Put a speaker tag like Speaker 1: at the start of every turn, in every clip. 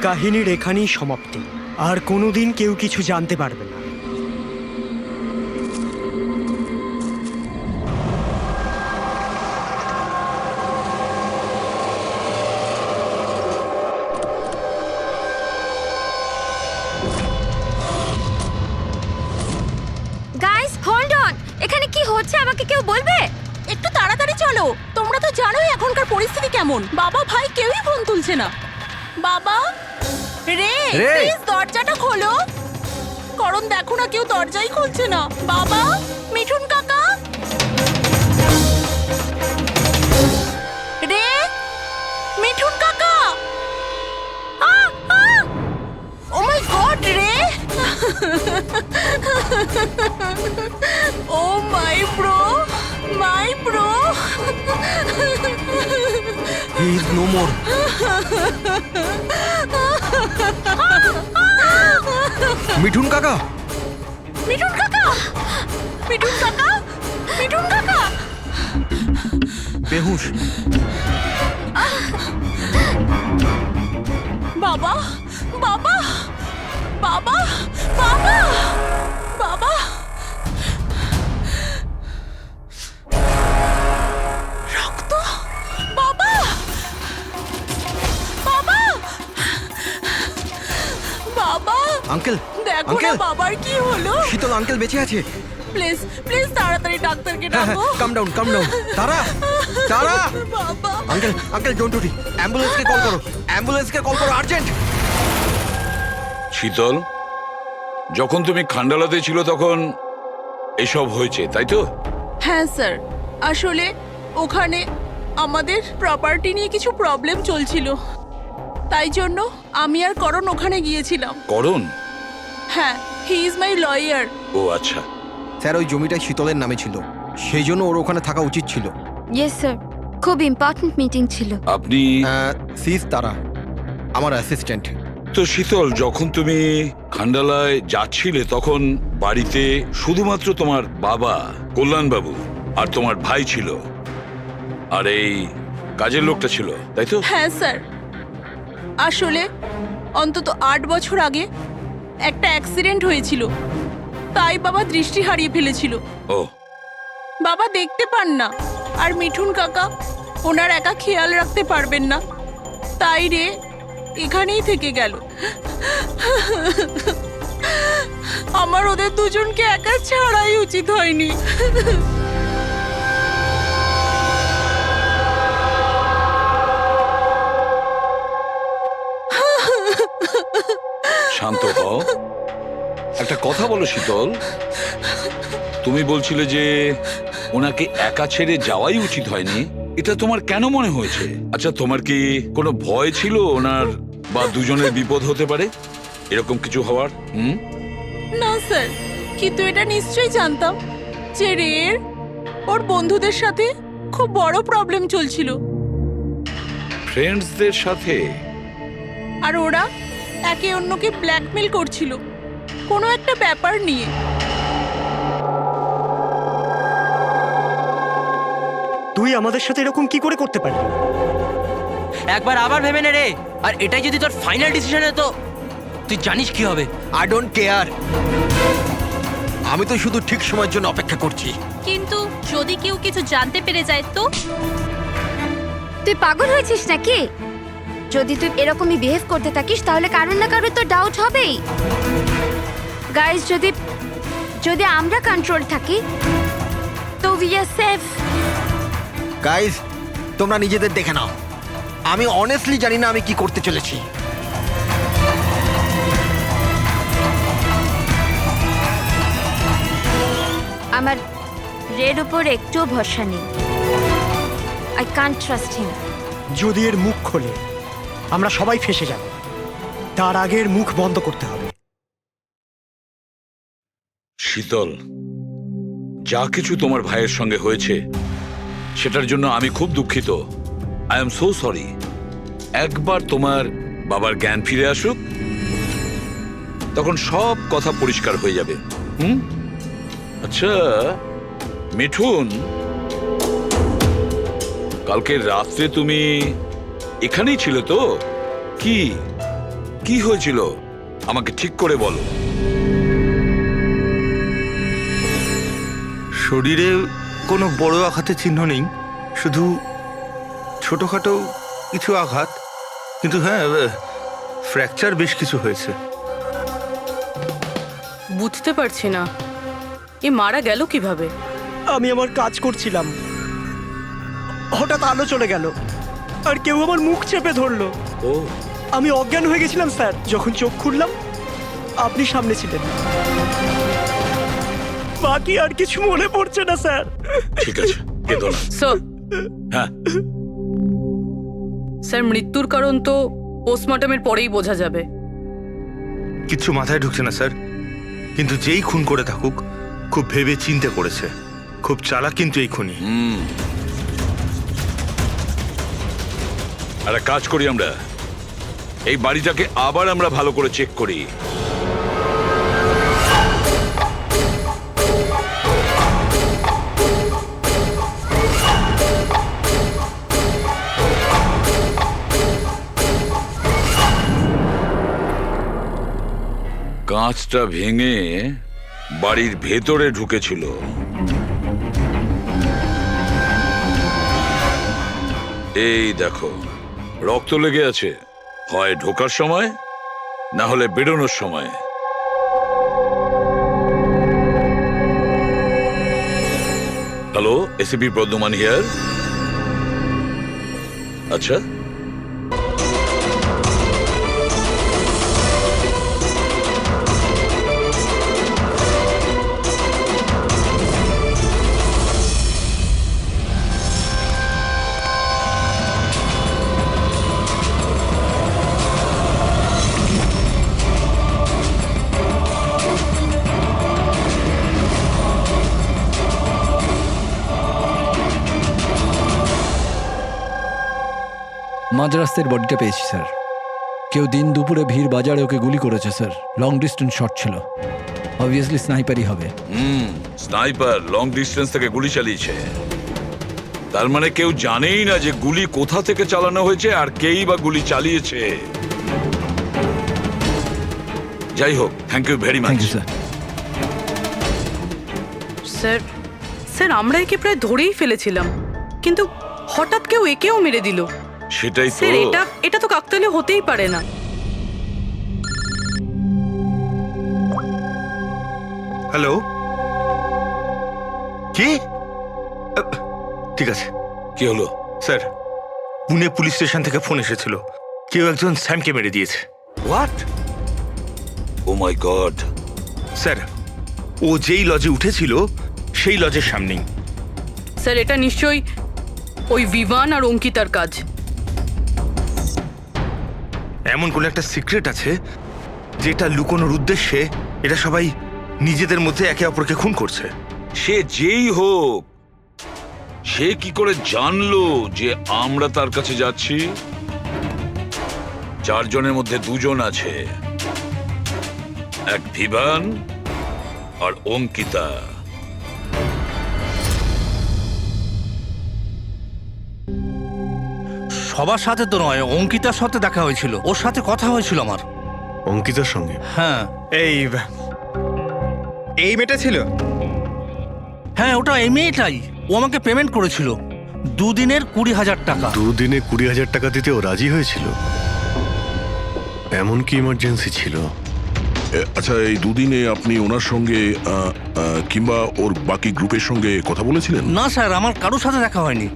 Speaker 1: কাহিনীর এখানেই সমাপ্তি। আর কোনোদিন কেউ কিছু জানতে পারবে না।
Speaker 2: গাইস হোল্ড অন, এখানে কি হচ্ছে আমাকে কেউ বলবে?
Speaker 3: একটু তাড়াতাড়ি চলো, তোমরা তো জানোই এখনকার পরিস্থিতি কেমন। বাবা ভাই কেউই ফোন তুলছে না। বাবা রে, প্লিজ দরজাটা খোলো। করণ দেখো না, কেউ দরজাই খুলছে না। বাবা, মিঠুন কাকা, রে, মিঠুন কাকা। ও মাই গড রে, oh my bro, my bro.
Speaker 1: He is no more.
Speaker 4: Mithun কাকা,
Speaker 3: মিঠুন কাকা, মিঠুন কাকা, মিঠুন কাকা।
Speaker 4: বেহুশ।
Speaker 3: বাবা, বাবা, বাবা, বাবা, বাবা। রক্ত, বাবা, বাবা, বাবা।
Speaker 4: আঙ্কেল,
Speaker 3: দেখো না
Speaker 4: আঙ্কেল,
Speaker 3: বাবার কি হলো।
Speaker 4: শীতল আঙ্কেল বেঁচে আছে।
Speaker 3: প্লিজ প্লিজ তাড়াতাড়ি ডাক্তারকে
Speaker 4: হ্যাঁ,
Speaker 3: ডাকো।
Speaker 4: কাম ডাউন, কাম ডাউন। তারা, তারা।
Speaker 3: বাবা,
Speaker 4: uncle, uncle don't worry. অ্যাম্বুলেন্সকে call করো, অ্যাম্বুলেন্সকে কল করো আর্জেন্ট।
Speaker 5: শীতল, যখন তুমি খান্ডালাতে ছিল তখন এসব হয়েছে, তাই তো?
Speaker 3: হ্যাঁ স্যার, আসলে ওখানে আমাদের প্রপার্টি নিয়ে কিছু প্রবলেম চলছিল, তাই জন্য আমি আর করণ ওখানে গিয়েছিলাম।
Speaker 5: করণ?
Speaker 3: হ্যাঁ, হি ইজ মাই লয়ার।
Speaker 5: ও আচ্ছা।
Speaker 4: স্যার, ওই জমিটা শীতলের নামে ছিল, সেই জন্য ওর ওখানে থাকা উচিত ছিল।
Speaker 2: ইয়েস স্যার, খুব ইম্পর্ট্যান্ট মিটিং ছিল।
Speaker 5: আপনি
Speaker 4: সিস তারা, আমার অ্যাসিস্ট্যান্ট।
Speaker 5: তো শীতল, যখন তুমি খান্ডালায় যাচ্ছিলে তখন বাড়িতে শুধুমাত্র তোমার বাবা কল্যাণবাবু আর তোমার ভাই ছিল, আর এই কাজের লোকটা ছিল, তাই তো?
Speaker 3: হ্যাঁ স্যার, আসলে অন্তত 8 বছর আগে একটা অ্যাক্সিডেন্ট হয়েছিল, তাই বাবা দৃষ্টি হারিয়ে ফেলেছিল।
Speaker 5: ও,
Speaker 3: বাবা দেখতে পান না, আর মিঠুন কাকা ওনার একা খেয়াল রাখতে পারবেন না, তাই রে এখানেই থেকে গেল। আমার ওদের দুজনকে একা ছাড়াই উচিত হয়নি।
Speaker 5: শান্ত হও, একটা কথা বলো শীতল। তুমি বলছিলে যে ওনাকে একা ছেড়ে যাওয়াই উচিত হয়নি, এটা তোমার কেন মনে হয়েছে? আচ্ছা, তোমার কি কোনো ভয় ছিল ওনার বা দুজনের বিপদ হতে পারে, এরকম কিছু হওয়ার?
Speaker 3: না স্যার, কিন্তু এটা নিশ্চয়ই জানতাম যে রের ওর বন্ধুদের সাথে খুব বড় প্রবলেম চলছিল,
Speaker 5: ফ্রেন্ডসদের সাথে?
Speaker 3: আর ওরা একে অন্যকে ব্ল্যাকমেল করছিল কোনো একটা ব্যাপার নিয়ে।
Speaker 1: তুই আমাদের সাথে এরকম কি করে করতে পারবি?
Speaker 6: একবার আবার ভেবে নে রে, আর এটাই যদি তোর ফাইনাল ডিসিশন হতো, তুই জানিস কি হবে।
Speaker 4: আই ডোন্ট কেয়ার, আমি তো শুধু ঠিক সময়ের জন্য অপেক্ষা করছি।
Speaker 3: কিন্তু যদি কেউ কিছু জানতে পেরে যায় তো?
Speaker 2: তুই পাগল হয়েছিস নাকি? যদি তুই এরকমই বিহেভ করতে থাকিস তাহলে কারোর না কারোর তো ডাউট হবেই। গাইস, যদি আমরা কন্ট্রোল থাকি তো উই আর সেফ।
Speaker 4: গাইজ, তোমরা নিজেদের দেখে নাও, আমি অনেস্টলি জানি না আমি কি করতে চলেছি।
Speaker 2: আমার রেড উপর একটুও ভরসা নেই। I can't trust him.
Speaker 1: যদি এর মুখ খোলে আমরা সবাই ফেঁসে যাব, তার আগে এর মুখ বন্ধ করতে হবে।
Speaker 5: শীতল, যা কিছু তোমার ভাইয়ের সঙ্গে হয়েছে সেটার জন্য আমি খুব দুঃখিত। I am so sorry. একবার তোমার বাবার জ্ঞান ফিরে আসুক, তখন সব কথা পরিষ্কার হয়ে যাবে। আচ্ছা মিঠুন, কালকে রাত্রে তুমি এখানেই ছিলে তো? কি কি হয়েছিল আমাকে ঠিক করে বলো।
Speaker 7: শরীরে কোনো বড় আঘাতের চিহ্ন নেই, শুধু ছোটখাটো কিছু আঘাত, কিন্তু হ্যাঁ ফ্র্যাকচার বেশ কিছু হয়েছে।
Speaker 3: বুঝতে পারছি না এ মারা গেল কিভাবে।
Speaker 1: আমি আমার কাজ করছিলাম, হঠাৎ আলো চলে গেল আর কেউ আমার মুখ চেপে ধরলো।
Speaker 5: ও
Speaker 1: আমি অজ্ঞান হয়ে গেছিলাম স্যার। যখন চোখ খুললাম আপনি সামনে ছিলেন। বাকি আর কিছু মনে পড়ছে না স্যার।
Speaker 5: ঠিক আছে, কেঁদো না।
Speaker 3: স্যার
Speaker 5: হ্যাঁ,
Speaker 3: স্যার মৃত্যুর কারণ তো পোস্টমর্টমের পরেই বোঝা যাবে।
Speaker 7: কিচ্ছু মাথায় ঢুকছে না স্যার, কিন্তু যেই খুন করে থাকুক খুব ভেবে চিন্তে করেছে, খুব চালাক কিন্তু এই খুনি।
Speaker 5: একটা কাজ করি, আমরা এই বাড়িটাকে আবার আমরা ভালো করে চেক করি। কাঁচটা ভেঙে বাড়ির ভেতরে ঢুকেছিল। এই দেখো, রক্ত লেগে আছে, হয় ঢোকার সময় না হলে বেরোনোর সময়। Hello, ACP Bardhaman here. আচ্ছা,
Speaker 8: মাঝ রাস্তার বডিটা পেয়েছি স্যার। কেউ দিন দুপুরে ভিড় বাজারে ওকে গুলি করেছে স্যার। লং ডিস্টেন্স শট ছিল, অবভিয়াসলি স্নাইপারই হবে।
Speaker 5: স্নাইপার লং ডিস্টেন্স থেকে গুলি চালিয়েছে, তার মানে কেউ জানেই না যে গুলি কোথা থেকে চালানো হয়েছে আর কেই বা গুলি চালিয়েছে। যাই হোক, thank you very much.
Speaker 8: Thank you sir.
Speaker 3: Sir sir আমরা একে প্রায় ধরেই ফেলেছিলাম, কিন্তু হঠাৎ কেউ একেও মেরে দিল।
Speaker 5: সেটাই তো।
Speaker 3: স্যার এটা তো কাকতালীয় হতেই পারে না।
Speaker 7: হ্যালো, কি? ঠিক আছে
Speaker 5: কি হলো?
Speaker 7: স্যার, পুনে পুলিশ স্টেশন থেকে ফোন এসেছিল, কেউ একজন স্যামকে মেরে দিয়েছে।
Speaker 5: What? Oh my god.
Speaker 7: Sir, ও যেই লজে উঠেছিল সেই লজের সামনেই।
Speaker 3: স্যার এটা নিশ্চয়ই ওই বিভান আর অঙ্কিতার কাজ।
Speaker 7: এমন কোন একটা সিক্রেট আছে যেটা লুকোনোর উদ্দেশ্যে এটা সবাই নিজেদের মধ্যে একে অপরকে খুন করছে।
Speaker 5: সে যেই হোক, সে কি করে জানলো যে আমরা তার কাছে যাচ্ছি? চারজনের মধ্যে দুজন আছে, এক ভিভান আর অঙ্কিতা।
Speaker 9: সবার সাথে তো নয়, অঙ্কিতার সাথে দেখা হয়েছিল, ওর সাথে কথা হয়েছিল আমার।
Speaker 10: অঙ্কিতার সঙ্গে?
Speaker 9: হ্যাঁ
Speaker 7: এই মেয়েটা ছিল?
Speaker 9: হ্যাঁ, ওটা এই মেয়েটাই। ও আমাকে পেমেন্ট করেছিল দুদিনের 20,000 টাকা।
Speaker 10: দুদিনে 20,000 টাকা দিতে ও রাজি হয়েছিল? এমন কি ইমার্জেন্সি ছিল?
Speaker 11: আচ্ছা, এই দুদিনে আপনি ওনার সঙ্গে কিংবা ওর বাকি গ্রুপের সঙ্গে কথা বলেছিলেন?
Speaker 9: না স্যার, আমার কারোর সাথে দেখা হয়নি।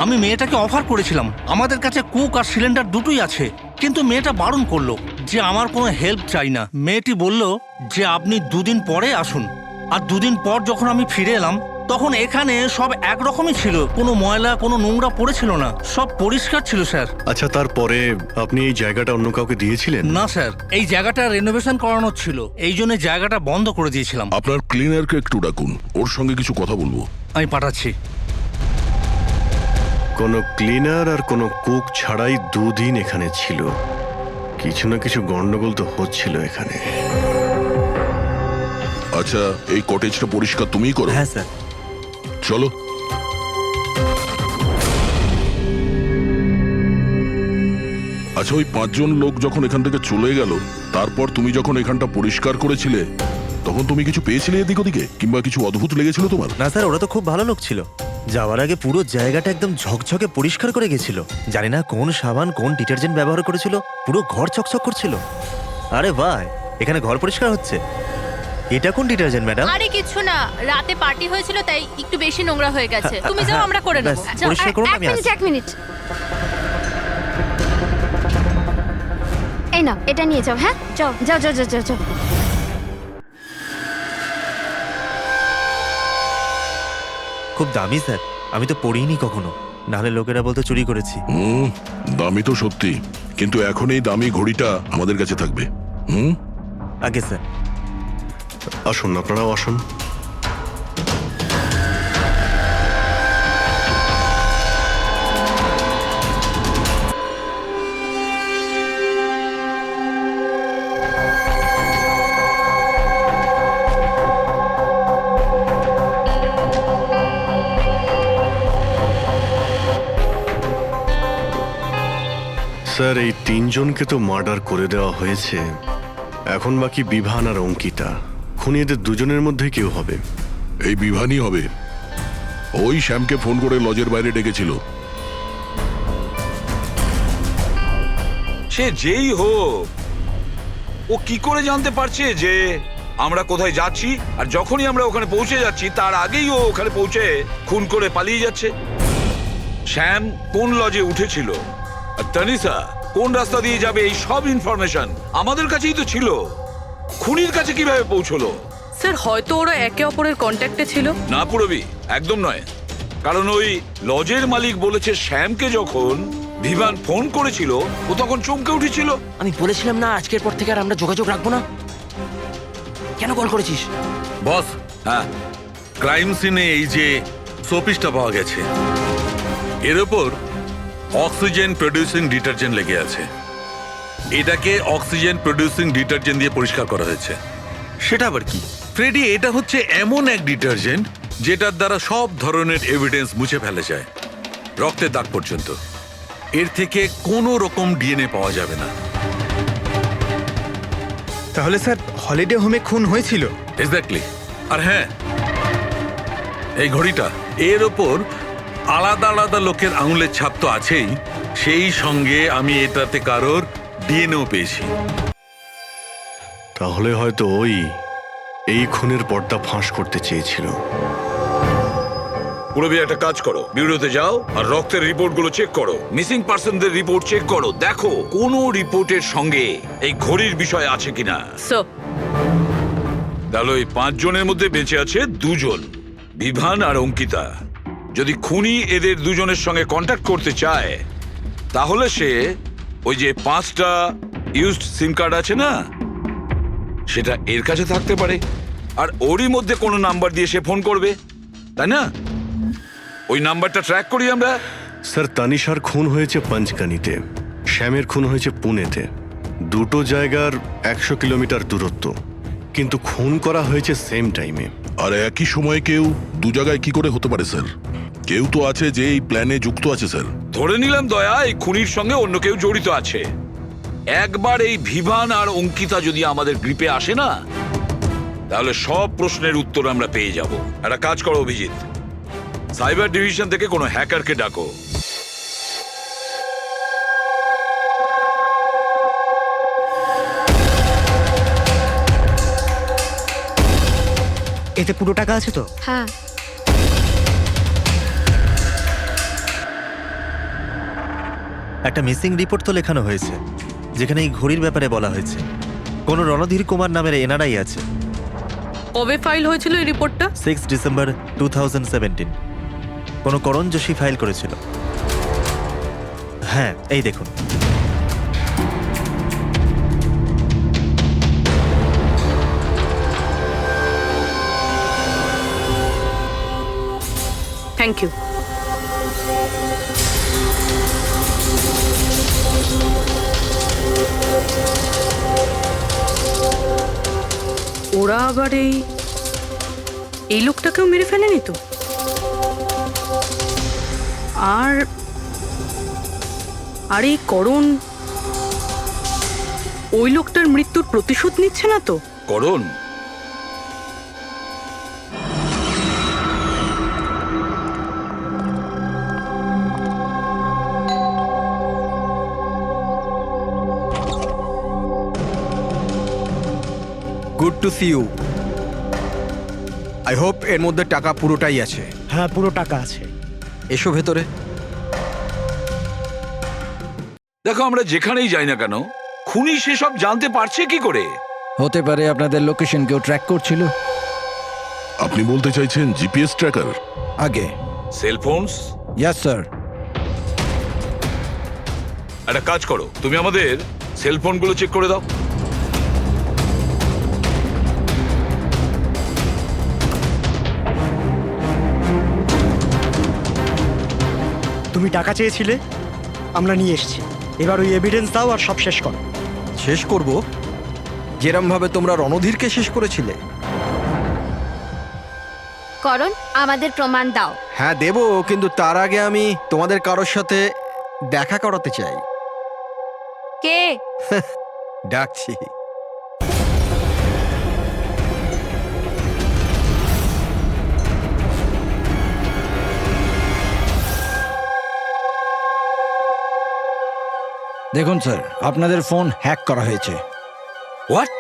Speaker 9: আমি মেয়েটাকে অফার করেছিলাম, আমাদের কাছে কুক আর সিলিন্ডার দুটোই আছে, কিন্তু মেয়েটা বারণ করলো যে আমার কোনো হেল্প চাই না। মেয়েটি বলল যে আপনি দুদিন পরে আসুন। আর দুদিন পর যখন আমি ফিরে এলাম তখন এখানে সব একরকমই ছিল, কোনো ময়লা কোনো নোংরা পড়েছিল না, সব পরিষ্কার ছিল স্যার।
Speaker 10: আচ্ছা, তারপরে আপনি এই জায়গাটা অন্য কাউকে দিয়েছিলেন?
Speaker 9: না স্যার, এই জায়গাটা রেনোভেশন করানো ছিল, এই জন্য জায়গাটা বন্ধ করে দিয়েছিলাম।
Speaker 11: আপনার ক্লিনারকে একটু ডাকুন, ওর সঙ্গে কিছু কথা বলবো।
Speaker 9: আমি পাঠাচ্ছি।
Speaker 10: কোনো ক্লিনার আর কোনো কুক ছাড়াই দুদিন এখানে ছিল। কিছু না কিছু গন্ডগোল তো হচ্ছিল এখানে।
Speaker 11: আচ্ছা, এই কটেজটা পরিষ্কার তুমিই করো?
Speaker 8: হ্যাঁ স্যার।
Speaker 11: চলো। আচ্ছা, ওই 5 জন লোক যখন এখান থেকে চলে গেল, তারপর তুমি যখন এখানটা পরিষ্কার করেছিলে, তখন তুমি কিছু পেয়েছিলে এদিক ওদিকে, কিংবা কিছু অদ্ভুত লেগেছিল তোমার?
Speaker 12: না স্যার, ওরা তো খুব ভালো লোক ছিল। যাওয়ার আগে পুরো জায়গাটা একদম ঝকঝকে পরিষ্কার করে গেছিল। জানি না কোন সাবান কোন ডিটারজেন্ট ব্যবহার করেছিল, পুরো ঘর চকচক করছিল। আরে ভাই, এখানে ঘর পরিষ্কার হচ্ছে। এটা কোন ডিটারজেন্ট ম্যাডাম?
Speaker 3: আরে কিছু না, রাতে পার্টি হয়েছিল তাই একটু বেশি নোংরা হয়ে গেছে। তুমি যাও, আমরা করে নেব।
Speaker 12: ব্যাস, পরিষ্কার করুন, আমি আসছি।
Speaker 2: এক মিনিট। এই নাও, এটা নিয়ে যাও। হ্যাঁ, যাও যাও যাও যাও যাও।
Speaker 12: খুব দামি স্যার, আমি তো পড়িনি কখনো, নাহলে লোকেরা বলতে চুরি করেছি।
Speaker 11: দামি তো সত্যি, কিন্তু এখন এই দামি ঘড়িটা আমাদের কাছে থাকবে।
Speaker 12: আগে স্যার।
Speaker 10: আসুন, আপনারাও আসুন। স্যার, এই 3 জনকে তো মার্ডার করে দেওয়া হয়েছে। এখন বাকি বিভান আর অঙ্কিতা। খুনি এদের দুজনের মধ্যে কেউ হবে।
Speaker 11: এই বিভানই হবে। ওই শ্যামকে ফোন করে লজের বাইরে ডেকেছিল।
Speaker 5: সে যেই হোক, ও কি করে জানতে পারছে যে আমরা কোথায় যাচ্ছি? আর যখনই আমরা ওখানে পৌঁছে যাচ্ছি তার আগেই ও ওখানে পৌঁছে খুন করে পালিয়ে যাচ্ছে। শ্যাম কোন লজে উঠেছিল আর তানিশা কোন রাস্তা দিয়ে যাবে, এই সব ইনফরমেশন আমাদের কাছেই তো ছিল। খুনির কাছে কিভাবে পৌঁছলো?
Speaker 3: স্যার, হয়তো ওরা একে অপরের কন্ট্যাক্টে ছিল।
Speaker 5: না পুরবি, একদম নয়। কারণ ওই লজের মালিক বলেছে শ্যামকে যখন বিভান ফোন করেছিল ও তখন চমকে উঠেছিল।
Speaker 6: আমি বলেছিলাম না আজকের পর থেকে আর আমরা যোগাযোগ রাখবো না। কেন কল করেছিস?
Speaker 7: বস,
Speaker 5: হ্যাঁ,
Speaker 7: ক্রাইম সিনে এই যে শোপিসটা পাওয়া গেছে, এর ওপর অক্সিজেন প্রডিউসিং ডিটারজেন্ট লেগে আছে। এটাকে অক্সিজেন প্রডিউসিং ডিটারজেন্ট দিয়ে পরিষ্কার করা হয়েছে। সেটা আবার কি ফ্রেডি? এটা হচ্ছে এমন এক ডিটারজেন্ট যেটার দ্বারা সব ধরনের এভিডেন্স মুছে ফেলা যায়, রক্তের দাগ পর্যন্ত। এর থেকে কোনো রকম ডিএনএ পাওয়া যাবে না।
Speaker 1: তাহলে স্যার হলিডে হোমে খুন হয়েছিল?
Speaker 7: এক্স্যাক্টলি। আর হ্যাঁ, এই ঘড়িটা, এর ওপর আলাদা আলাদা লোকের আঙুলের ছাপ তো আছেই, সেই সঙ্গে আমি এটাতে কারোর ডিএনএও পেয়েছি।
Speaker 10: তাহলে হয়তো ওই এই খুনের পর্দা ফাঁস করতে চেয়েছিল।
Speaker 5: পুরবি, একটা কাজ করো, বিউরোতে যাও আর রক্তের রিপোর্টগুলো চেক করো, মিসিং পার্সনদের রিপোর্ট চেক করো, দেখো কোনো রিপোর্টের সঙ্গে এই ঘড়ির বিষয় আছে কিনা। তাহলে ওই 5 জনের মধ্যে বেঁচে আছে 2 জন, বিভান আর অঙ্কিতা। যদি খুনি এদের 2 জনের সঙ্গে কন্ট্যাক্ট করতে চায় তাহলে সে ওই যে 5টা ইউজড সিম কার্ড আছে না, সেটা এর কাছে থাকতে পারে, আর ওরই মধ্যে কোনো নাম্বার দিয়ে সে ফোন করবে, তাই না? ওই নাম্বারটা ট্র্যাক করি আমরা।
Speaker 10: স্যার, তানিশার খুন হয়েছে পঞ্চগানিতে, শ্যামের খুন হয়েছে পুনেতে। দুটো জায়গার 100 কিলোমিটার দূরত্ব, কিন্তু খুন করা হয়েছে সেম টাইমে।
Speaker 11: আর একই সময় কেউ 2 জায়গায় কি করে হতে পারে স্যার? কেউ তো আছে যে এই প্ল্যানে যুক্ত আছে স্যার।
Speaker 5: ধরে নিলাম দয়া এই খুনির সঙ্গে অন্য কেউ জড়িত আছে। একবার এই ভিভান আর অঙ্কিতা যদি আমাদের গ্রিপে আসে না, তাহলে সব প্রশ্নের উত্তর আমরা পেয়ে যাব। একটা কাজ করো অভিজিৎ, সাইবার ডিভিশন থেকে কোনো হ্যাকারকে ডাকো।
Speaker 1: এতে পুরো টাকা আছে তো?
Speaker 2: হ্যাঁ।
Speaker 12: একটা মিসিং রিপোর্ট তো লেখানো হয়েছে, যেখানে এই ঘড়ির ব্যাপারে বলা হয়েছে। কোনো রণধীর কুমার নামের এনআরআই আছে।
Speaker 3: কবে ফাইল হয়েছিল এই রিপোর্টটা?
Speaker 12: 6 ডিসেম্বর 2017। কোনো করণ যোশী ফাইল করেছিল। হ্যাঁ, এই দেখুন।
Speaker 3: Thank you. ওরা আবার এই লোকটাকেও মেরে ফেলেনি তো? আর এই করণ ওই লোকটার মৃত্যুর প্রতিশোধ নিচ্ছে না তো?
Speaker 5: Karan,
Speaker 4: good to see you. I hope এর মধ্যে টাকা পুরোটাই আছে।
Speaker 1: হ্যাঁ, পুরো টাকা আছে।
Speaker 4: এসো ভেতরে।
Speaker 5: দেখো আমরা যেখানেই যাই না কেন খুনি সেসব জানতে পারছে কি করে?
Speaker 8: হতে পারে আপনাদের লোকেশন কেউ ট্র্যাক করছিল।
Speaker 11: আপনি বলতে চাইছেন জিপিএস ট্র্যাকার?
Speaker 8: আগে
Speaker 5: সেলফোনস?
Speaker 8: Yes sir.
Speaker 5: একটা কাজ করো, তুমি আমাদের সেলফোনগুলো চেক করে দাও।
Speaker 1: তুমি টাকা চেয়েছিলে, আমরা নিয়ে এসেছি। এবার ওই এভিডেন্স দাও আর সব শেষ করো।
Speaker 4: শেষ করব যেরম ভাবে তোমরা রণধীরকে শেষ করেছিলে।
Speaker 2: করণ, আমাদের প্রমাণ দাও।
Speaker 4: হ্যাঁ দেবো, কিন্তু তার আগে আমি তোমাদের কারোর সাথে দেখা করাতে চাই।
Speaker 2: কে?
Speaker 4: ডাকছি।
Speaker 8: দেখুন স্যার, আপনাদের ফোন হ্যাক করা হয়েছে।
Speaker 5: হোয়াট?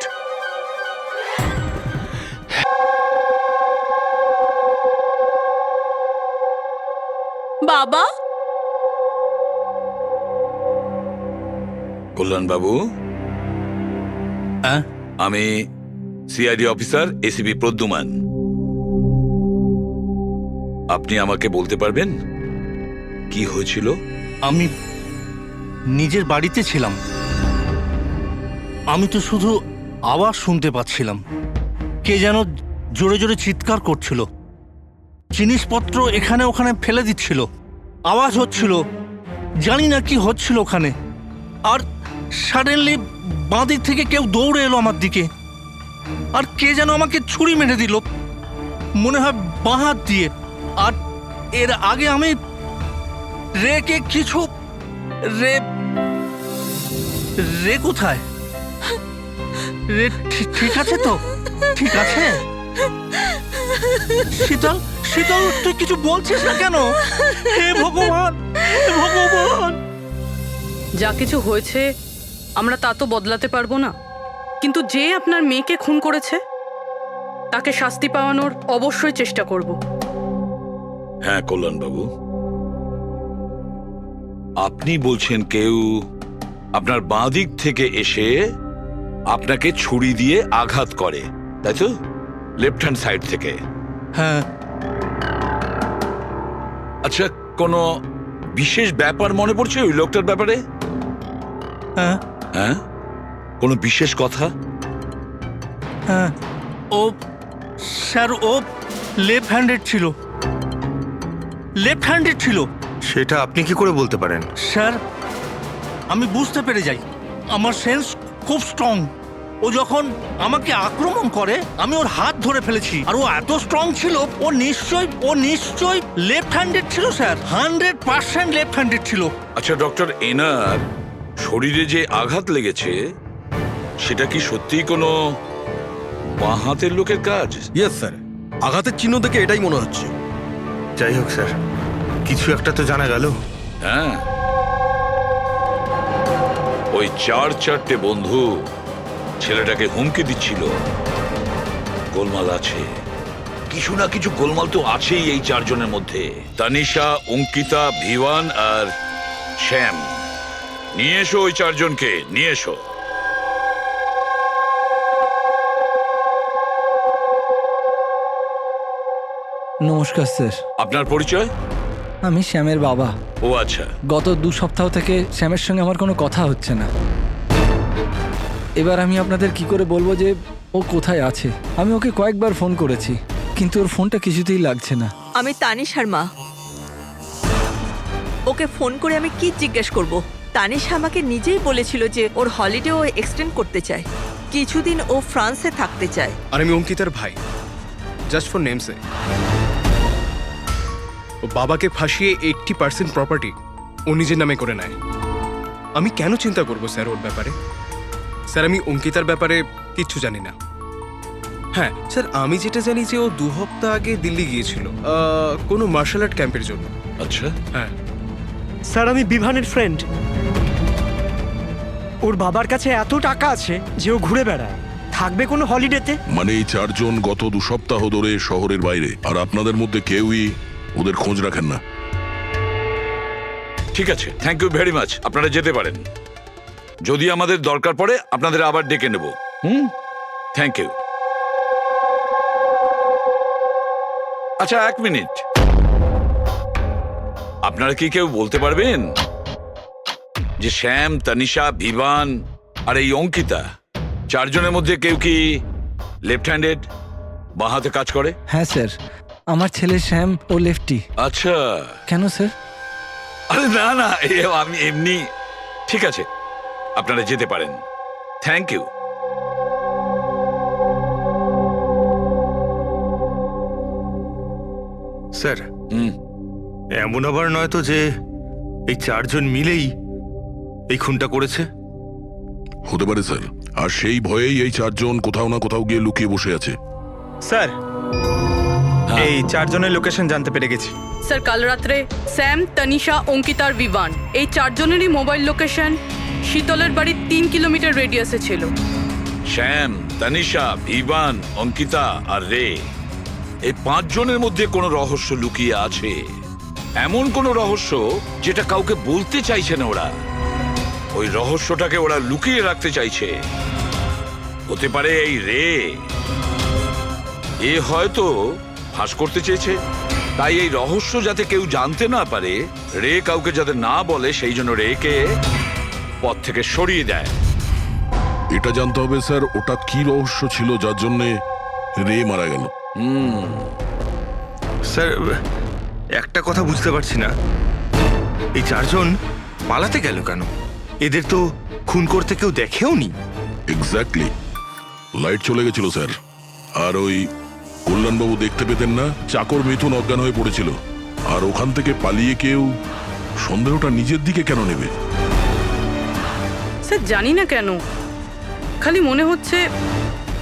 Speaker 3: বাবা,
Speaker 5: কল্যাণ বাবু,
Speaker 9: হ্যাঁ?
Speaker 5: আমি সিআইডি অফিসার এসিপি প্রদ্যুমান। আপনি আমাকে বলতে পারবেন কি হয়েছিল?
Speaker 9: আমি নিজের বাড়িতে ছিলাম। আমি তো শুধু আওয়াজ শুনতে পাচ্ছিলাম। কে যেন জোরে জোরে চিৎকার করছিল, জিনিসপত্র এখানে ওখানে ফেলে দিচ্ছিল, আওয়াজ হচ্ছিল, জানি না কি হচ্ছিল ওখানে। আর সাডেনলি বাঁ দিক থেকে কেউ দৌড়ে এলো আমার দিকে, আর কে যেন আমাকে ছুরি মেরে দিল, মনে হয় বাঁ হাত দিয়ে। আর এর আগে আমি রেকে কিছু রে রে কোথায়? রে ঠিক আছে তো? ঠিক আছে? শীতল, শীতল, তুই কিছু বলছিস না কেন? হে ভগবান, হে ভগবান!
Speaker 3: যা কিছু হয়েছে আমরা তা তো বদলাতে পারবো না, কিন্তু যে আপনার মেয়েকে খুন করেছে তাকে শাস্তি পাওয়ানোর অবশ্যই চেষ্টা করব।
Speaker 5: হ্যাঁ কল্যাণ বাবু, আপনি বলছেন কেউ আপনার বাঁ দিক থেকে এসে আপনাকে ছুরি দিয়ে আঘাত করে, তাই তো? লেফট হ্যান্ড সাইড থেকে?
Speaker 9: হ্যাঁ।
Speaker 5: আচ্ছা, কোনো বিশেষ ব্যাপার মনে পড়ছে ওই লোকটার ব্যাপারে?
Speaker 9: হ্যাঁ।
Speaker 5: হ্যাঁ, কোনো বিশেষ কথা?
Speaker 9: হ্যাঁ, ও স্যার, ও লেফট হ্যান্ডেড ছিল। লেফট হ্যান্ডেড ছিল।
Speaker 12: সেটা আপনি কি করে বলতে পারেন?
Speaker 9: স্যার, আমি বুঝতে পেরে যাই, আমার সেন্স খুব স্ট্রং। ও যখন আমাকে আক্রমণ করে আমি ওর হাত ধরে ফেলেছি, আর ও এত স্ট্রং ছিল, ও নিশ্চয়ই লেফট হ্যান্ডেড ছিল স্যার। 100% লেফট হ্যান্ডেড ছিল।
Speaker 5: আচ্ছা ডক্টর, এনার শরীরে যে আঘাত লেগেছে সেটা কি সত্যিই কোনো বাঁ হাতের লোকের কাজ?
Speaker 4: ইয়েস স্যার, আঘাতের চিহ্ন দেখে এটাই মনে হচ্ছে।
Speaker 12: যাই হোক স্যার, কিছু একটা তো জানা গেল।
Speaker 5: হ্যাঁ, ওই 4-4টে বন্ধু ছেলেটাকে হুমকি দিচ্ছিল। গোলমাল আছে, কিছু না কিছু গোলমাল তো আছেই এই 4 জনের মধ্যে। তানিশা, অঙ্কিতা, ভিওয়ান আর শ্যাম। নিয়ে এসো ওই 4 জনকে, নিয়ে এসো।
Speaker 8: নমস্কার স্যার।
Speaker 5: আপনার পরিচয়?
Speaker 8: আমি শ্যামের বাবা।
Speaker 5: ও আচ্ছা।
Speaker 8: গত 2 সপ্তাহ থেকে শ্যামের সঙ্গে আমার কোনো কথা হচ্ছে না। এবার আমি আপনাদের কি করে বলবো যে ও কোথায় আছে? আমি ওকে কয়েকবার ফোন করেছি, কিন্তু ওর ফোনটা কিছুতেই লাগছে না।
Speaker 13: আমি তানিশার মা। ওকে ফোন করে আমি কি জিজ্ঞেস করব? তানিশা আমাকে নিজেই বলেছিল যে ওর হলিডে ও এক্সটেন্ড করতে চায়, কিছুদিন ও ফ্রান্সে থাকতে চায়।
Speaker 14: আর আমি অঙ্কিতার ভাই, জাস্ট ফর নেমসে। ও বাবাকে ফাঁসিয়ে 80% প্রপার্টি ও নিজের নামে করে নেয়। আমি কেন চিন্তা করব স্যার ওর ব্যাপারে? স্যার স্যার আমি অঙ্কিতার ব্যাপারে কিচ্ছু জানি না। হ্যাঁ স্যার, আমি যেটা জানি যে ও 2 সপ্তাহ আগে দিল্লি গিয়েছিল কোনো মার্শাল আর্ট ক্যাম্পের জন্য।
Speaker 5: আচ্ছা,
Speaker 14: হ্যাঁ
Speaker 1: স্যার আমি বিভানের ফ্রেন্ড। ওর বাবার কাছে এত টাকা আছে যে ও ঘুরে বেড়ায়, থাকবে কোনো হলিডেতে।
Speaker 11: মানে এই 4 জন গত 2 সপ্তাহ ধরে শহরের বাইরে, আর আপনাদের মধ্যে কেউই ওদের খোঁজ রাখেন না।
Speaker 5: ঠিক আছে, থ্যাংক ইউ ভেরি মাচ। আপনারা যেতে পারেন। যদি আমাদের দরকার পড়ে আপনাদের আবার ডেকে নেব। Thank you. আচ্ছা, 1 মিনিট। আপনারা কি কেউ বলতে পারবেন যে শ্যাম, তানিশা, ভিভান আর এই অঙ্কিতা 4 জনের মধ্যে কেউ কি লেফট হ্যান্ডেড, বাঁ হাতে কাজ করে?
Speaker 8: হ্যাঁ স্যার, আমার ছেলে শ্যাম ও লেফটি।
Speaker 5: আচ্ছা।
Speaker 8: কেন স্যার?
Speaker 5: আরে না না, আমি এমনি। ঠিক আছে, আপনারা যেতে পারেন। Thank you.
Speaker 10: স্যার, এমন আবার নয় তো যে এই 4 জন মিলেই এই খুনটা করেছে?
Speaker 11: হতে পারে স্যার, আর সেই ভয়েই এই 4 জন কোথাও না কোথাও গিয়ে লুকিয়ে বসে আছে।
Speaker 15: স্যার, এই 4 জনের লোকেশন জানতে পেরে গেছি।
Speaker 3: স্যার, কাল রাত্রে স্যাম, তানিশা, অঙ্কিতা আর বিভান এই 4 জনেরই মোবাইল লোকেশন শীতলের বাড়ির 3 কিলোমিটার রেডিয়াসে ছিল।
Speaker 5: শ্যাম, তানিশা, ভিভান, অঙ্কিতা আর রে, এই 5 জনের মধ্যে কোনো রহস্য লুকিয়ে আছে। এমন কোনো রহস্য যেটা কাউকে বলতে চাইছে না ওরা। ওই রহস্যটাকে ওরা লুকিয়ে রাখতে চাইছে। হতে পারে এই রে, এ হয়তো ফাঁস করতে চেয়েছে। তাই এই রহস্য যাতে কেউ জানতে না পারে, রে কাউকে যাতে না বলে, সেই জন্য রেকে পথ থেকে সরিয়ে দেয়।
Speaker 11: এটা জানতে হবে স্যার, ওটা কি রহস্য ছিল যার জন্য রে মারা গেল।
Speaker 15: স্যার, একটা কথা বুঝতে পারছি না, এই 4 জন পালাতে গেল কেন? এদের তো খুন করতে কেউ দেখেও নি।
Speaker 11: এক্স্যাক্টলি, লাইট চলে গেছিল স্যার। আর ওই কল্যাণবাবু দেখতে পেতেন না, চাকর মিথুন অজ্ঞান হয়ে পড়েছিল। আর ওখান থেকে পালিয়ে কেউ সন্দেহটা নিজের দিকে কেন নেবে?
Speaker 3: স্যার, জানি না কেন, খালি মনে হচ্ছে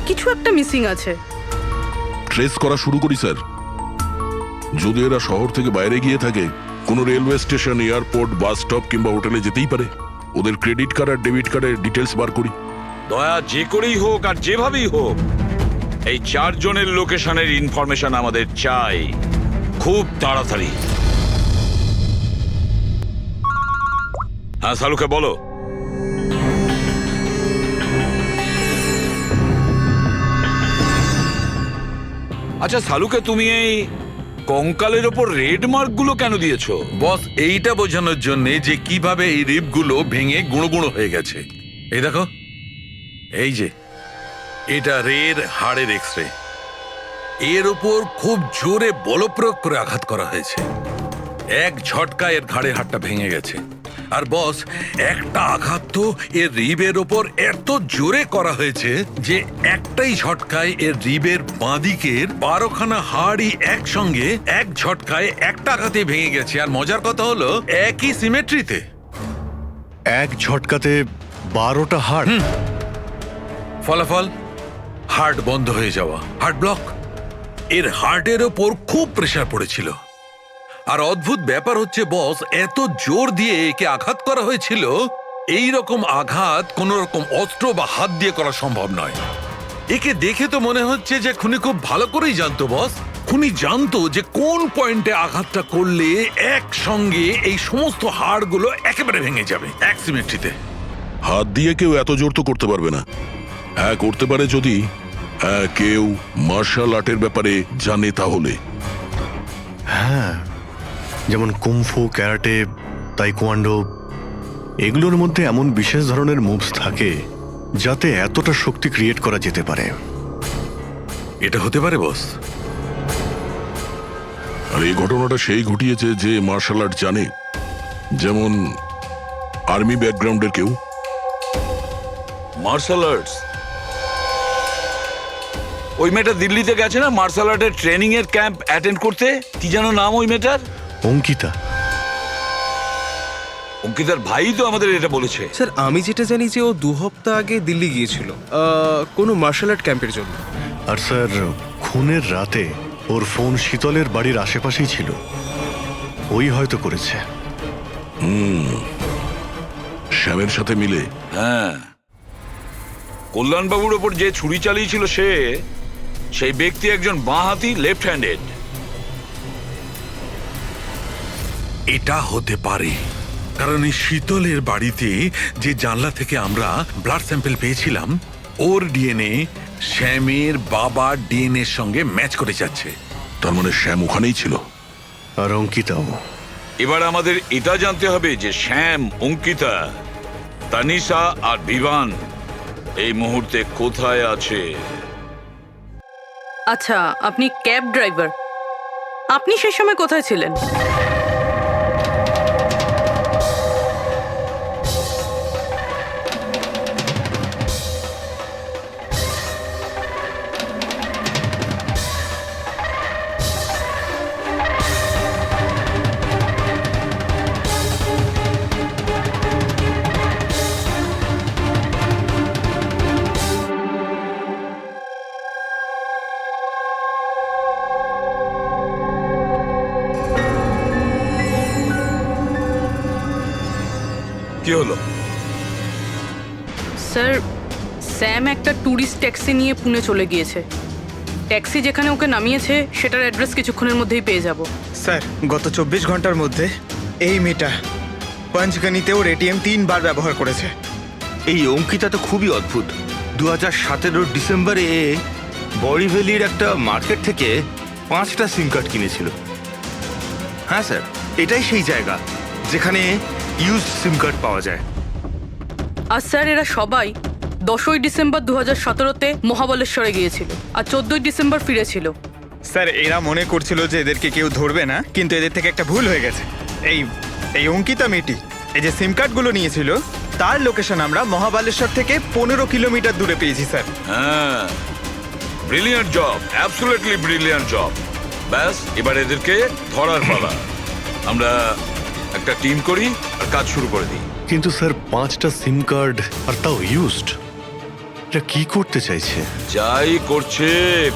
Speaker 3: কিছু একটা মিসিং আছে।
Speaker 11: ট্রেস করা শুরু করি স্যার। যদি এরা শহর থেকে বাইরে গিয়ে থাকে, কোনো railway station, airport, bus stop কিংবা হোটেলে যেতেই পারে। ওদের ক্রেডিট কার্ড আর ডেবিট কার্ডের ডিটেলস বার করি।
Speaker 5: দয়া যে করেই হোক আর যেভাবেই হোক, এই 4 জনের লোকেশনের ইনফরমেশন আমাদের চাই, খুব তাড়াতাড়ি। হ্যাঁ সালুকে বলো। আচ্ছা সালুকে, তুমি এই কঙ্কালের ওপর রেড মার্ক গুলো কেন দিয়েছো?
Speaker 7: বস, এইটা বোঝানোর জন্য যে কিভাবে এই রিপগুলো ভেঙে গুঁড়ো গুঁড়ো হয়ে গেছে। এই দেখো, এই যে এটা রের হাড়ের এক্সরে। এর ওপর খুব জোরে বলপ্রয়োগ করে আঘাত করা হয়েছে। এক ঝটকায় এর ঘাড়ের হাড়টা ভেঙে গেছে। আর বস, একটা আঘাত তো এর রিবের ওপর এত জোরে করা হয়েছে যে একটাই ঝটকায় এর রিবের বাঁদিকের 12খানা হাড়ই একসঙ্গে এক ঝটকায় একটা আঘাতে ভেঙে গেছে। আর মজার কথা হলো একই সিমেট্রিতে।
Speaker 10: এক ঝটকাতে 12টা হাড়।
Speaker 7: ফলাফল হার্ট বন্ধ হয়ে যাওয়া, হার্ট ব্লক। এর হার্টের ওপর খুব প্রেসার পড়েছিল। আর অদ্ভুত ব্যাপার হচ্ছে বস, এত জোর দিয়ে একে আঘাত করা হয়েছিল, এই রকম আঘাত কোন রকম অস্ত্র বা হাত দিয়ে করা সম্ভব নয়। একে দেখে তো মনে হচ্ছে যে খুনি খুব ভালো করেই জানতো বস। খুনি জানতো যে কোন পয়েন্টে আঘাতটা করলে একসঙ্গে এই সমস্ত হাড়গুলো একেবারে ভেঙে যাবে এক সিমেট্রিতে।
Speaker 11: হাত দিয়ে কেউ এত জোর তো করতে পারবে না। হ্যাঁ করতে পারে যদি কেউ মার্শাল আর্টের ব্যাপারে জানে তাহলে।
Speaker 10: হ্যাঁ, যেমন কুমফু, ক্যারাটে, তাইকোয়ান্ডো, এগুলোর মধ্যে এমন বিশেষ ধরনের মুভস থাকে যাতে এতটা শক্তি ক্রিয়েট করা যেতে পারে।
Speaker 7: এটা হতে পারে বস।
Speaker 11: আর এই ঘটনাটা সেই ঘটিয়েছে যে মার্শাল আর্ট জানে, যেমন আর্মি ব্যাকগ্রাউন্ডের কেউ।
Speaker 5: Martial arts? ওই মেয়েটা দিল্লিতে গেছে না মার্শাল আর্টের ট্রেনিং এর ক্যাম্প অ্যাটেন্ড করতে? কি যেন নাম ওই মেয়েটার?
Speaker 10: অঙ্কিতা।
Speaker 5: অঙ্কিতার ভাই তো আমাদের এটা বলেছে।
Speaker 14: স্যার আমি যেটা জানি যে ও 2 সপ্তাহ আগে দিল্লি গিয়েছিল কোনো মার্শাল আর্ট ক্যাম্পের জন্য।
Speaker 10: আর স্যার খুনের রাতে ওর ফোন শীতলের বাড়ির আশেপাশেই ছিল, ওই হয়তো করেছে।
Speaker 11: শ্যামের সাথে মিলে।
Speaker 5: হ্যাঁ, কল্যাণবাবুর ওপর যে ছুরি চালিয়েছিল সেই ব্যক্তি একজন বাঁহাতি লেফট হ্যান্ডেড।
Speaker 7: এটা হতে পারে, কারণ এই শীতলের বাড়িতে যে জানলা থেকে আমরা ব্লাড স্যাম্পল পেয়েছিলাম ওর ডিএনএ শ্যামের বাবার ডিএনএ এর সঙ্গে ম্যাচ করে যাচ্ছে।
Speaker 11: তার মানে শ্যাম ওখানেই ছিল।
Speaker 10: আর অঙ্কিতাও।
Speaker 5: এবার আমাদের এটা জানতে হবে যে শ্যাম, অঙ্কিতা, তানিশা আর বিভান এই মুহূর্তে কোথায় আছে।
Speaker 3: আচ্ছা, আপনি ক্যাব ড্রাইভার, আপনি সেই সময় কোথায় ছিলেন?
Speaker 5: কি হলো?
Speaker 3: স্যার, স্যাম একটা ট্যুরিস্ট ট্যাক্সি নিয়ে পুনে চলে গিয়েছে। ট্যাক্সি যেখানে ওকে নামিয়েছে সেটার অ্যাড্রেস কিছুক্ষণের মধ্যেই পেয়ে যাব।
Speaker 16: স্যার, গত 24 ঘন্টার মধ্যে এই মেয়েটা পঞ্চগনিতে ওর এটিএম 3 বার ব্যবহার করেছে।
Speaker 15: এই অঙ্কিতা তো খুবই অদ্ভুত। 2017 ডিসেম্বরে বড়িভ্যালির একটা মার্কেট থেকে 5টা সিম কার্ড কিনেছিল। হ্যাঁ স্যার, এটাই সেই জায়গা যেখানে ইউজ সিম কার্ড পাওয়া যায়।
Speaker 3: আর স্যার, এরা সবাই 10ই ডিসেম্বর 2017-তে মহাবলেশ্বরে গিয়েছিল আর 14ই ডিসেম্বর ফিরেছিল।
Speaker 16: স্যার, এরা মনে করছিল যে এদেরকে কেউ ধরবে না, কিন্তু এদের থেকে একটা ভুল হয়ে গেছে। এই অঙ্কিতা মেয়েটি এই যে সিম কার্ডগুলো নিয়েছিল তার লোকেশন আমরা মহাবালেশ্বর থেকে 15 কিলোমিটার দূরে পেয়েছি স্যার।
Speaker 5: হ্যাঁ, brilliant job, absolutely brilliant job. ব্যাস, এবার এদেরকে ধরার পালা। আমরা একটা টিম করি আর কাজ শুরু করে দিই।
Speaker 10: কিন্তু স্যার 5টা সিম কার্ড আর তাও ইউজড, এটা কি করতে চাইছে?
Speaker 5: যাই করছে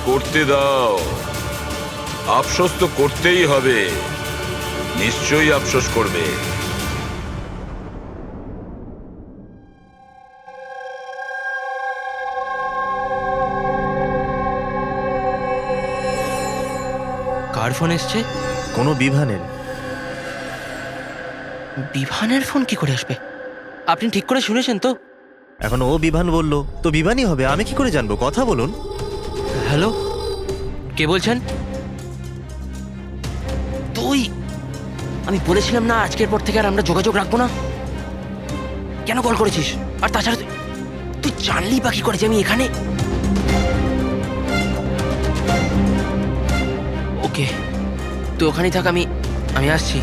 Speaker 5: করতে দাও, আফসোস তো করতেই হবে, নিশ্চয়ই আফসোস করবে।
Speaker 6: কার ফোন এসছে?
Speaker 12: কোনো বিভানের।
Speaker 6: বিভানের ফোন কি করে আসবে? আপনি ঠিক করে শুনেছেন তো?
Speaker 12: এখন ও বিভান বললো তো বিভানই হবে, আমি কি করে জানবো? কথা বলুন।
Speaker 6: হ্যালো, কে বলছেন? তুই? আমি বলেছিলাম না আজকের পর থেকে আর আমরা যোগাযোগ রাখবো না। কেন কল করেছিস? আর তাছাড়া তুই জানলি বা কি করে যে আমি এখানে? ওকে, তুই ওখানেই থাক, আমি আসছি।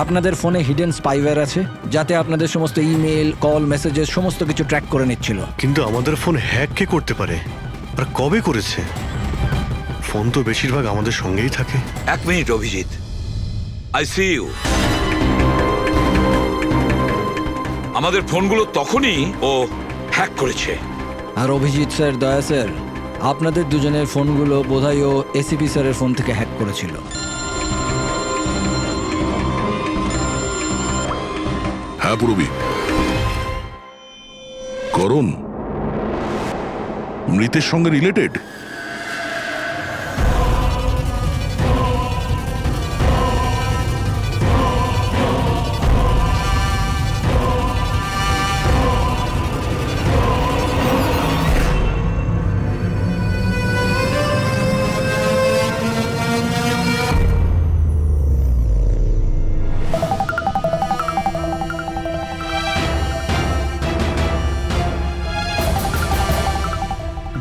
Speaker 8: আপনাদের ফোনে হিডেন স্পাইওয়্যার আছে যাতে আপনাদের সমস্ত ইমেল, কল, মেসেজেস সমস্ত কিছু ট্র্যাক করে নিচ্ছিল।
Speaker 10: কিন্তু আমাদের ফোন হ্যাক কে করতে পারে আর কবে করেছে? ফোন তো বেশিরভাগ আমাদের সঙ্গেই থাকে।
Speaker 5: 1 minute Abhijit, I see you. আমাদের ফোনগুলো তখনই ও হ্যাক করেছে।
Speaker 8: আর অভিজিৎ স্যার, দয়া স্যার, আপনাদের দুজনের ফোনগুলো বোধহয় ও এসিপি স্যারের ফোন থেকে হ্যাক করেছিল।
Speaker 11: হ্যাঁ পুরবি। করণ মৃতের সঙ্গে রিলেটেড?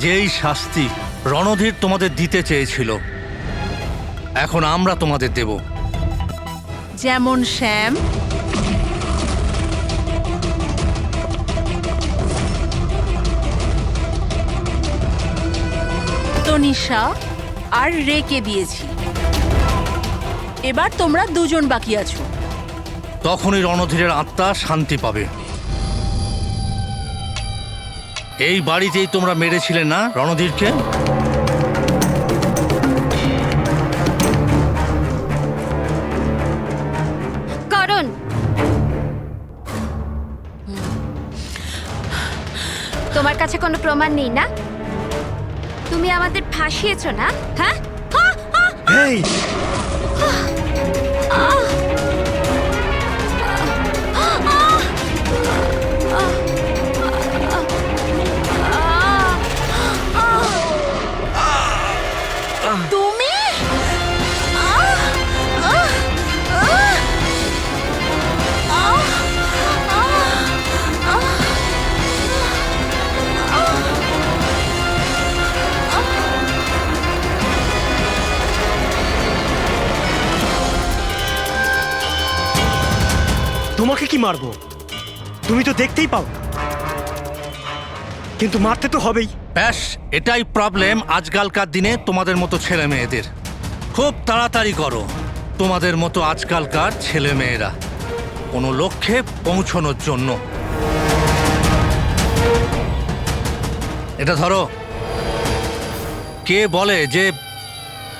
Speaker 9: যেই শাস্তি রণধীর তোমাদের দিতে চেয়েছিল এখন আমরা তোমাদের দেব।
Speaker 3: যেমন শ্যাম, তনিষা আর রেকে দিয়েছি। এবার তোমরা দুজন বাকি আছো।
Speaker 9: তখনই রণধীরের আত্মা শান্তি পাবে। এই বাড়িতেই তোমরা মেরেছিলে না রণধীরকে?
Speaker 2: করণ, তোমার কাছে কোনো প্রমাণ নেই না? তুমি আমাদের ফাঁসিয়েছো না? হ্যাঁ?
Speaker 1: এই
Speaker 3: তুমি
Speaker 1: তোমাকে কি মারবো? তুমি তো দেখতেই পাও, কিন্তু মারতে তো হবেই।
Speaker 9: ব্যাস, এটাই প্রবলেম আজকালকার দিনে তোমাদের মতো ছেলে মেয়েদের। খুব তাড়াতাড়ি করো। তোমাদের মতো আজকালকার ছেলে মেয়েরা কোনো লক্ষ্যে পৌঁছানোর জন্য। এটা ধরো। কে বলে যে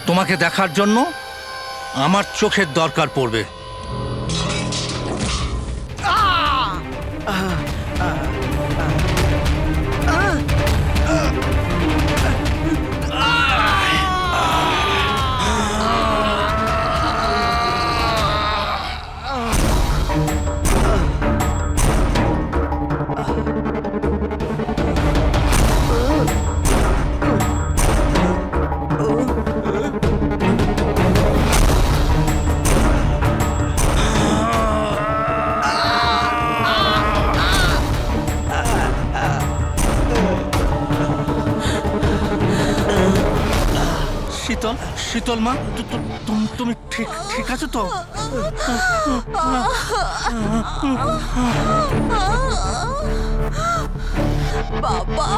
Speaker 9: তোমাকে দেখার জন্য আমার চোখের দরকার পড়বে? শীতল, শীতল মা, তুমি ঠিক আছো তো?
Speaker 3: বাবা,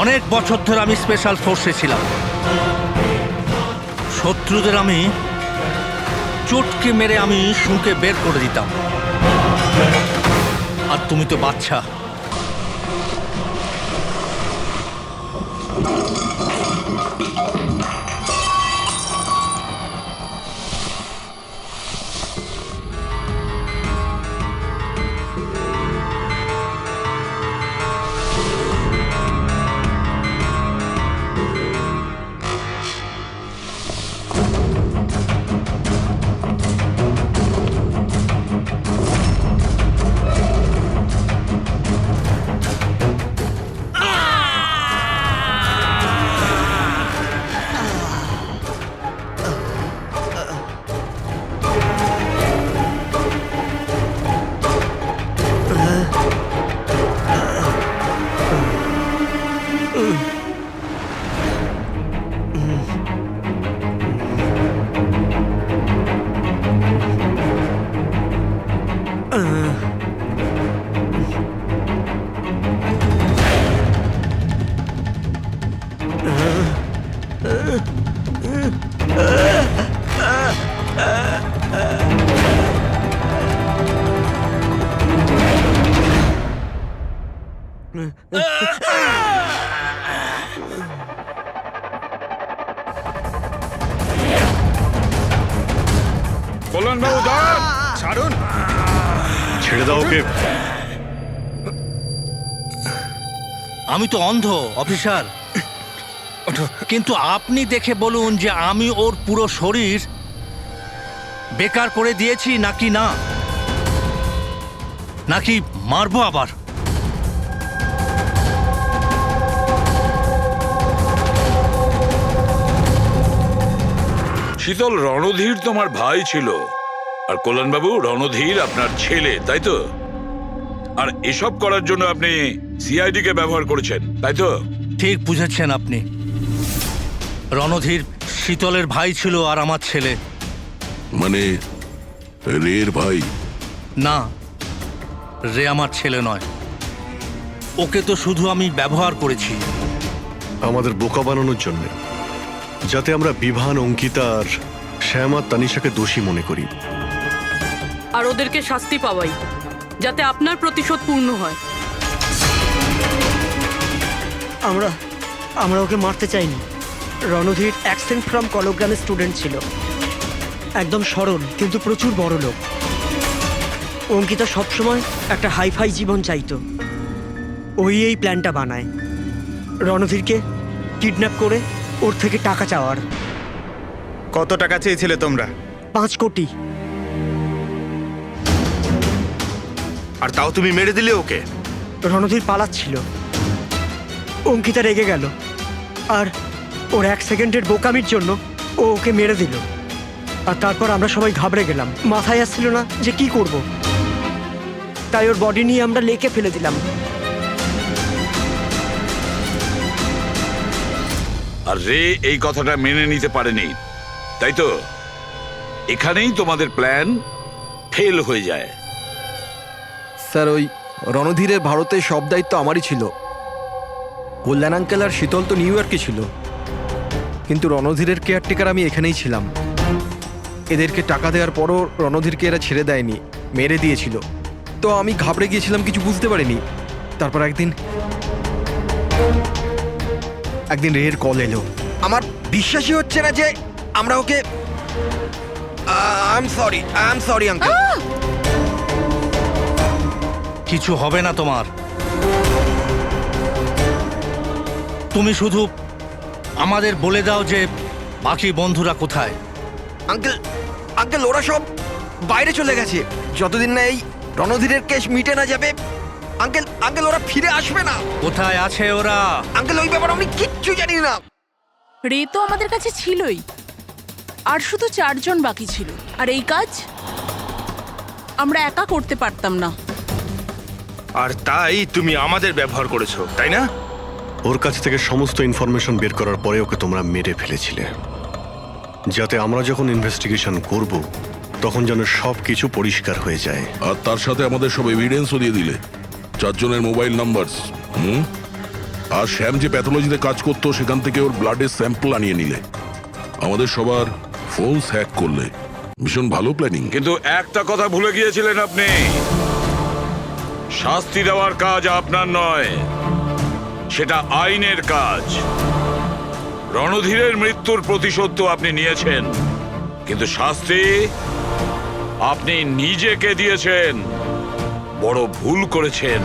Speaker 9: অনেক বছর ধরে আমি স্পেশাল ফোর্সে ছিলাম। শত্রুদের আমি চটকে মেরে আমি শুঁকে বের করে দিতাম। আর তুমি তো বাচ্চা।
Speaker 10: ছেড়ে দাও ওকে।
Speaker 9: আমি তো অন্ধ অফিসার, কিন্তু আপনি দেখে বলুন যে আমি ওর পুরো শরীর বেকার করে দিয়েছি নাকি না, নাকি মারবো আবার?
Speaker 5: শীতল, রণধীর তোমার ভাই ছিল, আর কল্যাণবাবু রণধীর আপনার ছেলে, তাই তো? আর এসব করার জন্য আপনি সিআইডি কে ব্যবহার করেছেন, তাই তো?
Speaker 9: ঠিক বুঝেছেন আপনি। রণধীর শীতলের ভাই ছিল আর আমার ছেলে।
Speaker 11: মানে রের ভাই?
Speaker 9: না, রে আমার ছেলে নয়। ওকে তো শুধু আমি ব্যবহার করেছি
Speaker 10: আমাদের বোকা বানানোর জন্য, যাতে আমরা বিভান, অঙ্কিতা আর শ্যাম আর তানিশাকে দোষী মনে করি।
Speaker 3: আর ওদেরকে শাস্তি পাওয়াই, যাতে আপনার প্রতিশোধ পূর্ণ হয়।
Speaker 1: আমরা ওকে মারতে চাইনি। রণধীর অ্যাকসেন্ট ফ্রম কলগ্রামের স্টুডেন্ট ছিল, একদম সরল কিন্তু প্রচুর বড় লোক। অঙ্কিতা সবসময় একটা হাইফাই জীবন চাইতো, ওই এই প্ল্যানটা বানায় রণধীরকে কিডন্যাপ করে ওর থেকে টাকা চাওয়ার।
Speaker 16: কত টাকা চেয়েছিলে তোমরা?
Speaker 1: 5 কোটি।
Speaker 15: আর তাও তুমি মেরে দিলে ওকে?
Speaker 1: রণধীর পালাচ্ছিল, অঙ্কিতা রেগে গেল, আর ওর 1 সেকেন্ডের বোকামির জন্য ও ওকে মেরে দিল। আর তারপর আমরা সবাই ঘাবড়ে গেলাম, মাথায় আসছিল না যে কি করব। তাই ওর বডি নিয়ে আমরা লেকে ফেলে দিলাম।
Speaker 5: আর রে এই কথাটা মেনে নিতে পারেনি, তাই তো? এখানেই তোমাদের প্ল্যান ফেল হয়ে যায়।
Speaker 8: স্যার, ওই রণধীরের ভারতে সব দায়িত্ব আমারই ছিল। কল্যাণ আঙ্কেল আর শীতল তো নিউ ইয়র্কে ছিল, কিন্তু রণধীরের কেয়ারটেকার আমি এখানেই ছিলাম। এদেরকে টাকা দেওয়ার পরও রণধীরকে এরা ছেড়ে দেয়নি, মেরে দিয়েছিল। তো আমি ঘাবড়ে গিয়েছিলাম, কিছু বুঝতে পারিনি। তারপর একদিন রেহের কল এলো। আমার বিশ্বাসই হচ্ছে না যে আমরা ওকে... আই এম সরি আঙ্কেল।
Speaker 9: কিছু হবে না তোমার। তুমি শুধু আমাদের বলে দাও যে বাকি বন্ধুরা কোথায়।
Speaker 8: আঙ্কেল ওরা সব বাইরে চলে গেছে, যতদিন না এই রণধীরের কেস মিটে না যাবে। আঙ্কেল ওরা ফিরে আসবে না।
Speaker 9: কোথায় আছে ওরা?
Speaker 8: আঙ্কেল ওই ব্যাপারে আমি কিচ্ছু জানি না।
Speaker 3: রে তো আমাদের কাছে ছিলই, আর শুধু 4 জন বাকি ছিল। আর এই কাজ আমরা একা করতে পারতাম না।
Speaker 15: আর তাই তুমি আমাদের ব্যবহার করেছো, তাই না?
Speaker 10: ওর কাছ থেকে সমস্ত ইনফরমেশন বের করার পরে ওকে তোমরা মেরে ফেলেছিলে, যাতে আমরা যখন ইনভেস্টিগেশন করব তখন যেন সব কিছু পরিষ্কার হয়ে যায়।
Speaker 11: আর তার সাথে আমাদের সব এভিডেন্সও দিয়ে দিলে, 4 জনের মোবাইল নাম্বার। আর শ্যাম যে প্যাথোলজিতে কাজ করতো সেখান থেকে ওর ব্লাডের স্যাম্পল আনিয়ে নিলে, আমাদের সবার ফোন হ্যাক করলে। ভীষণ ভালো প্ল্যানিং।
Speaker 5: কিন্তু একটা কথা ভুলে গিয়েছিলেন আপনি, শাস্তি দেওয়ার কাজ আপনার নয়, সেটা আইনের কাজ। রণধীরের মৃত্যুর প্রতিশোধ তো আপনি নিয়েছেন, কিন্তু শাস্তি আপনি নিজেকে দিয়েছেন। বড় ভুল করেছেন।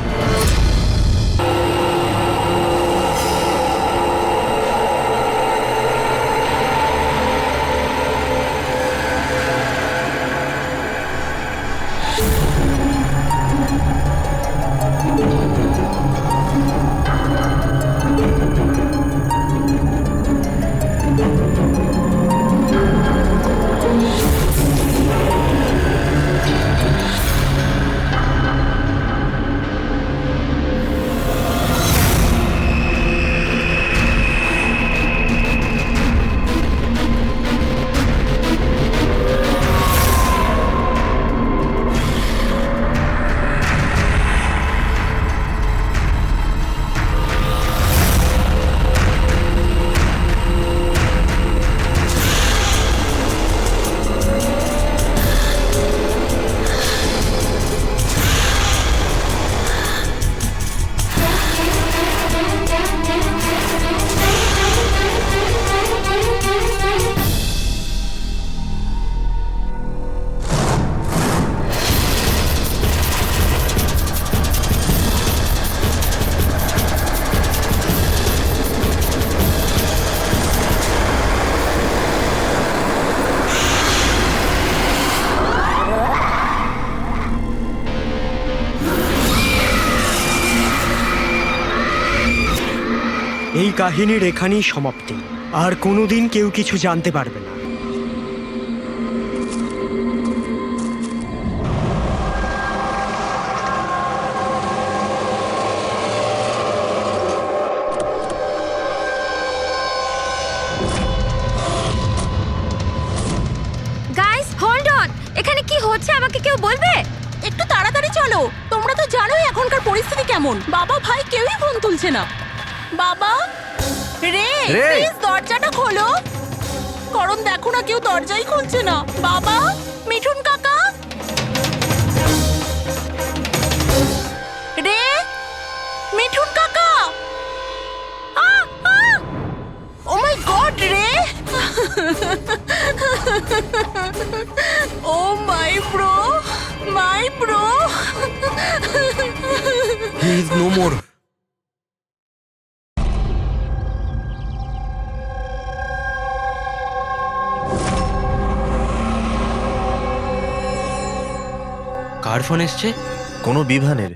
Speaker 1: এই কাহিনীর এখানেই সমাপ্তি। আর কোনোদিন কেউ কিছু জানতে পারবে না।
Speaker 2: গাইস হোল্ড অন, এখানে কি হচ্ছে আমাকে কেউ বলবে?
Speaker 3: একটু তাড়াতাড়ি চলো, তোমরা তো জানোই এখনকার পরিস্থিতি কেমন। বাবা ভাই কেউই ফোন তুলছে না। বাবা, রে প্লিজ দরজাটা খোলো। করণ দেখো না, কেউ দরজাই খুলছে না। বাবা, মিঠুন কাকা, রে মিঠুন কাকা। ও মাই গড, রে oh my bro, my bro.
Speaker 8: He is no more.
Speaker 6: কার ফোন এসছে?
Speaker 12: কোনো বিভানের।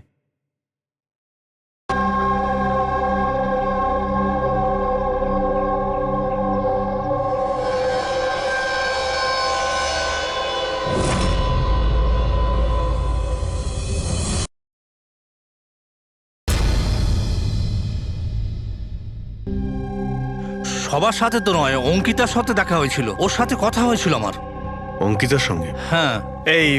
Speaker 9: সবার সাথে তো নয়, অঙ্কিতার সাথে দেখা হয়েছিল, ওর সাথে কথা হয়েছিল আমার।
Speaker 10: অঙ্কিতার সঙ্গে?
Speaker 9: হ্যাঁ।
Speaker 16: এই